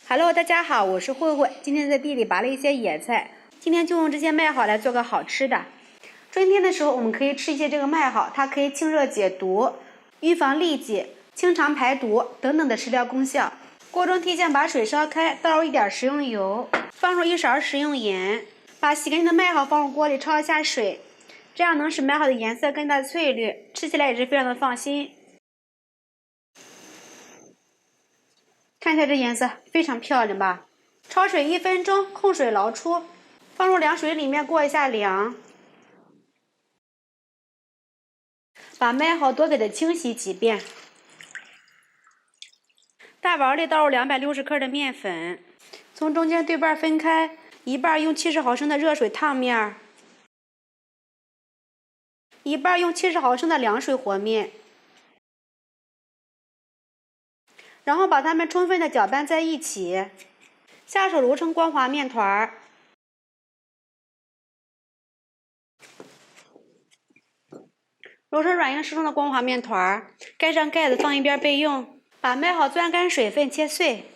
Hello， 大家好，我是慧慧。今天在地里拔了一些野菜，今天就用这些麦蒿来做个好吃的。春天的时候，我们可以吃一些这个麦蒿，它可以清热解毒、预防痢疾、清肠排毒等等的食疗功效。锅中提前把水烧开，倒入一点食用油，放入1勺食用盐，把洗干净的麦蒿放入锅里焯一下水，这样能使麦蒿的颜色更加翠绿，吃起来也是非常的放心。看一下这颜色非常漂亮吧？焯水1分钟，控水捞出，放入凉水里面过一下凉。把麦蒿多给它清洗几遍。大碗里倒入260克的面粉，从中间对半分开，一半用70毫升的热水烫面，一半用70毫升的凉水和面。然后把它们充分的搅拌在一起，下手揉成光滑面团。揉成软硬适中的光滑面团，盖上盖子放一边备用。把麦蒿攥干水分，切碎。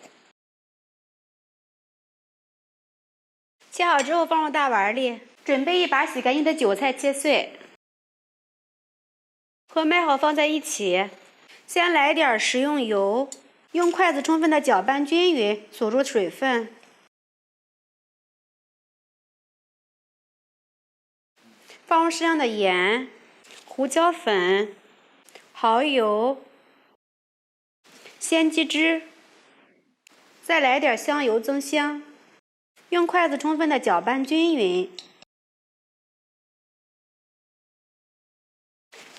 切好之后放入大碗里，准备一把洗干净的韭菜切碎，和麦蒿放在一起。先来点食用油，用筷子充分的搅拌均匀，锁住水分。放入适量的盐、胡椒粉、蚝油、鲜鸡汁，再来点香油增香。用筷子充分的搅拌均匀。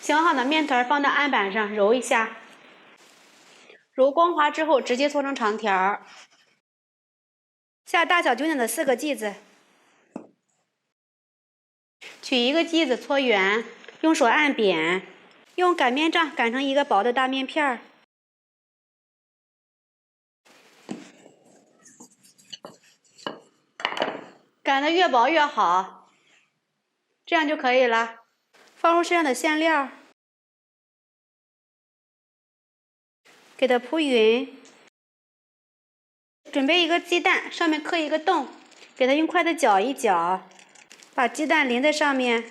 醒好的面团放到案板上揉一下，揉光滑之后直接搓成长条。下大小均等的4个剂子，取一个剂子搓圆，用手按扁，用擀面杖擀成一个薄的大面片。擀得越薄越好，这样就可以了。放入适量的馅料，给它铺匀。准备一个鸡蛋，上面刻一个洞，给它用筷子搅一搅，把鸡蛋淋在上面。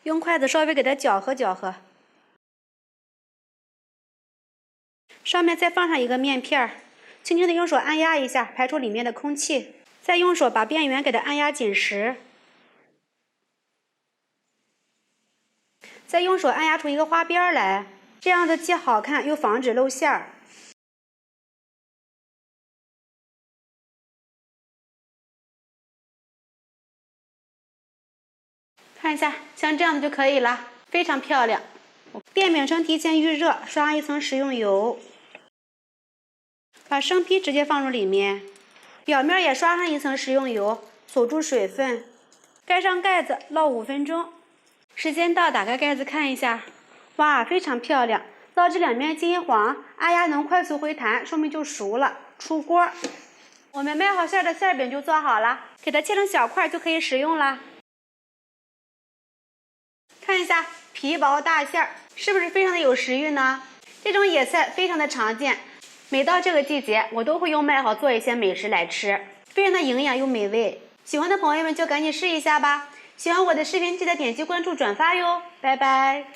用筷子稍微给它搅和搅和。上面再放上一个面片，轻轻的用手按压一下，排出里面的空气。再用手把边缘给它按压紧实。再用手按压出一个花边来，这样子既好看又防止露馅儿。看一下，像这样子就可以了，非常漂亮。电饼铛提前预热，刷上一层食用油，把生坯直接放入里面，表面也刷上一层食用油，锁住水分，盖上盖子烙5分钟。时间到，打开盖子看一下，哇，非常漂亮，糟质两面金黄，按压能快速回弹，说明就熟了。出锅，我们麦蒿馅的馅饼就做好了，给它切成小块就可以食用啦。看一下皮薄大馅儿，是不是非常的有食欲呢？这种野菜非常的常见，每到这个季节，我都会用麦蒿做一些美食来吃，非常的营养又美味。喜欢的朋友们就赶紧试一下吧。喜欢我的视频，记得点击关注、转发哟，拜拜。